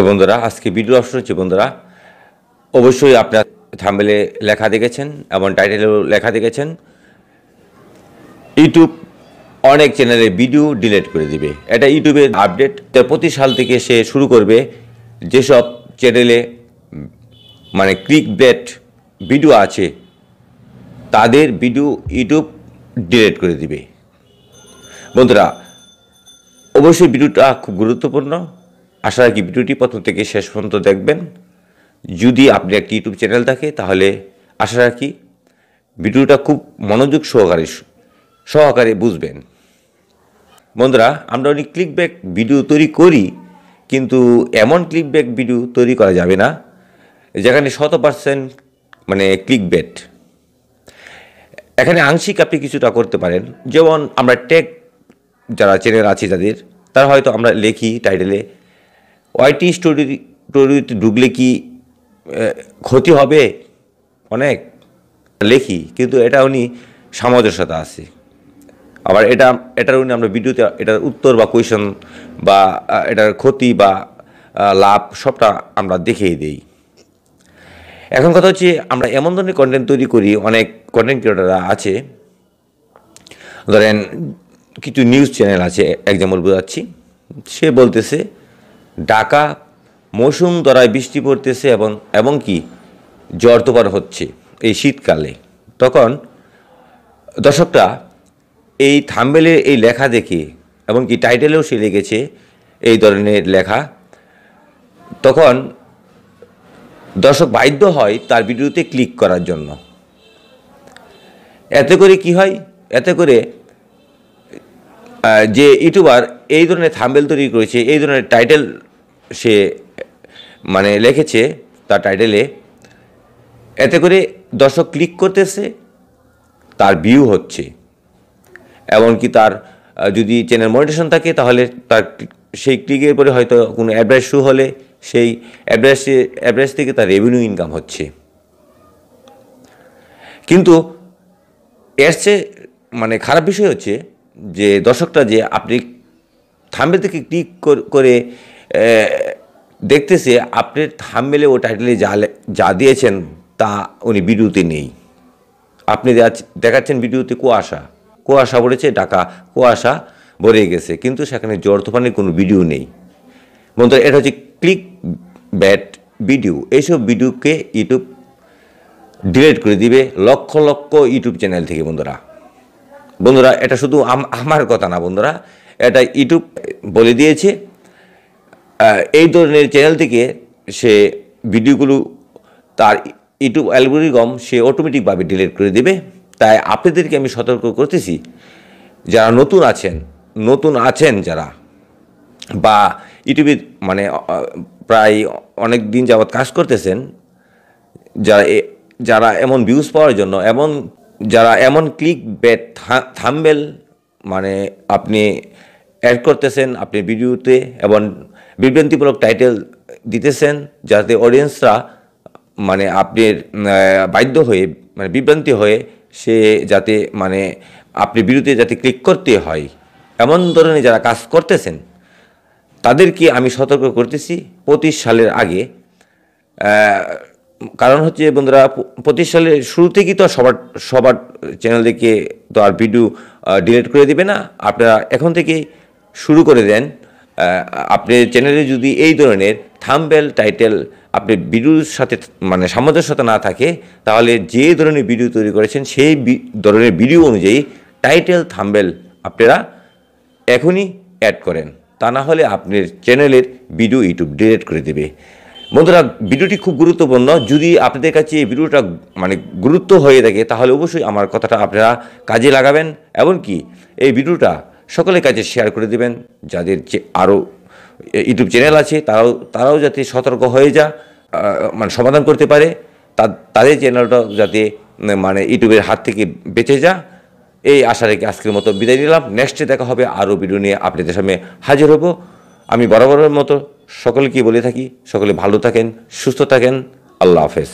বন্ধুরা আজকে video option হচ্ছে বন্ধুরা অবশ্যই আপনার থাম্বনেলে লেখা দেখেছেন এবং টাইটেলেও লেখা দেখেছেন ইউটিউব অনেক চ্যানেলের ভিডিও ডিলিট করে দিবে। এটা ইউটিউবের আপডেট। প্রতি সাল থেকে সে শুরু করবে যেসব চ্যানেলে মানে ক্লিকবেট ভিডিও আছে তাদের ভিডিও ইউটিউব ডিলিট করে দিবে। বন্ধুরা অবশ্যই ভিডিওটা খুব গুরুত্বপূর্ণ। আশা রাখি ভিডিওটি প্রথম থেকে শেষ পর্যন্ত দেখবেন। যদি আপনি একটি ইউটিউব চ্যানেল থাকে তাহলে আশা রাখি ভিডিওটা খুব মনোযোগ সহকারে বুঝবেন। বন্ধুরা আমরা অনেক ক্লিকব্যাক ভিডিও তৈরি করি, কিন্তু এমন ক্লিকব্যাক ভিডিও তৈরি করা যাবে না যেখানে 100% মানে ক্লিকবেট। এখানে আংশিক আপনি কিছুটা করতে পারেন। যেমন আমরা টেক যারা চ্যানেল আছে যাদের, তারা হয়তো আমরা লিখি টাইটেলে ওয়াইটি স্টোরিতে ঢুকলে কি ক্ষতি হবে, লিখি, কিন্তু এটা উনি সামঞ্জস্যতা আছে। আবার এটার উনি আমরা ভিডিওতে এটার উত্তর বা কোয়েশন বা এটার ক্ষতি বা লাভ সবটা আমরা দেখিয়ে দিই। এখন কথা হচ্ছে আমরা এমন ধরনের কন্টেন্ট তৈরি করি, অনেক কন্টেন্ট ক্রিয়েটররা আছে, ধরেন কিছু নিউজ চ্যানেল আছে, এক্সাম্পল বোঝাচ্ছি। সে বলতেছে ঢাকা মৌসুম ধরায় বৃষ্টি পড়তেছে এবং কি ঝড় তুফান হচ্ছে এই শীতকালে। তখন দর্শকরা এই থাম্বনেলে এই লেখা দেখে এবং কি টাইটেলেও সে লিখেছে এই ধরনের লেখা, তখন দর্শক বাধ্য হয় তার ভিডিওতে ক্লিক করার জন্য। এতে করে কি হয়? এতে করে যে ইউটিউবার এই ধরনের থাম্বনেল তৈরি করেছে, এই ধরনের টাইটেল সে মানে লিখেছে তার টাইটেলে, এতে করে দর্শক ক্লিক করতেছে, তার ভিউ হচ্ছে। এমনকি তার যদি চ্যানেল মনিটাইজেশন থাকে তাহলে তার সেই ক্লিকের পরে হয়তো কোনো অ্যাডভার্টাইজ শো হলে সেই অ্যাডভার্টাইজ থেকে তার রেভিনিউ ইনকাম হচ্ছে। কিন্তু এর চেয়ে মানে খারাপ বিষয় হচ্ছে যে দর্শকরা যে আপনি থাম্বনেল থেকে ক্লিক করে দেখতেছে আপনি থাম্বনেলে ও টাইটেলে যা দিয়েছেন তা উনি ভিডিওতে নেই। আপনি দেখাচ্ছেন ভিডিওতে কুয়াশা পড়েছে, ঢাকা কুয়াশা ভরে গেছে, কিন্তু সেখানে ঝড় তুফানের কোনো ভিডিও নেই। বন্ধুরা এটা হচ্ছে ক্লিক ব্যাট ভিডিও। এইসব ভিডিওকে ইউটিউব ডিলিট করে দিবে লক্ষ লক্ষ ইউটিউব চ্যানেল থেকে। বন্ধুরা এটা শুধু আমার কথা না, বন্ধুরা এটা ইউটিউব বলে দিয়েছে। এই ধরনের চ্যানেল থেকে সে ভিডিওগুলো তার ইউটিউব অ্যালগরিদম সে অটোমেটিকভাবে ডিলিট করে দেবে। তাই আপনাদেরকে আমি সতর্ক করতেছি, যারা নতুন আছেন যারা, বা ইউটিউবে মানে প্রায় অনেক দিন যাবৎ কাজ করতেছেন, যারা এমন ভিউজ পাওয়ার জন্য যারা এমন ক্লিক বেট থাম্বনেল মানে আপনি অ্যাড করতেছেন আপনি ভিডিওতে এবং বিভ্রান্তিমূলক টাইটেল দিতেছেন, যাতে অডিয়েন্সরা মানে আপনার বাধ্য হয়ে মানে বিভ্রান্তি হয়ে সে যাতে মানে আপনি ভিডিওতে যাতে ক্লিক করতে হয়, এমন ধরনের যারা কাজ করতেছেন তাদেরকে আমি সতর্ক করতেছি 25 সালের আগে। কারণ হচ্ছে বন্ধুরা 25 সালের শুরু থেকেই তো সবার চ্যানেল থেকে তো আর ভিডিও ডিলিট করে দিবে না। আপনারা এখন থেকে শুরু করে দেন। আপনার চ্যানেলে যদি এই ধরনের থাম্বনেল টাইটেল আপনি ভিডিওর সাথে মানে সামঞ্জস্যতা না থাকে, তাহলে যে ধরনের ভিডিও তৈরি করেছেন সেই ধরনের ভিডিও অনুযায়ী টাইটেল থাম্বনেল আপনারা এখনই অ্যাড করেন, তা না হলে আপনার চ্যানেলের ভিডিও ইউটিউব ডিলিট করে দেবে। বন্ধুরা ভিডিওটি খুব গুরুত্বপূর্ণ। যদি আপনাদের কাছে এই ভিডিওটা মানে গুরুত্ব হয়ে থাকে তাহলে অবশ্যই আমার কথাটা আপনারা কাজে লাগাবেন, এমনকি এই ভিডিওটা সকলের কাছে শেয়ার করে দেবেন। যাদের আরও ইউটিউব চ্যানেল আছে তারাও যাতে সতর্ক হয়ে মানে সমাধান করতে পারে, তাদের চ্যানেলটাও যাতে মানে ইউটিউবের হাত থেকে বেঁচে এই আশা রেখে আজকের মতো বিদায় নিলাম। নেক্সটে দেখা হবে আরও ভিডিও নিয়ে আপনাদের সামনে হাজির হব। আমি বরাবরের মতো সকলকে বলে থাকি, সকলে ভালো থাকেন, সুস্থ থাকেন। আল্লাহ হাফেজ।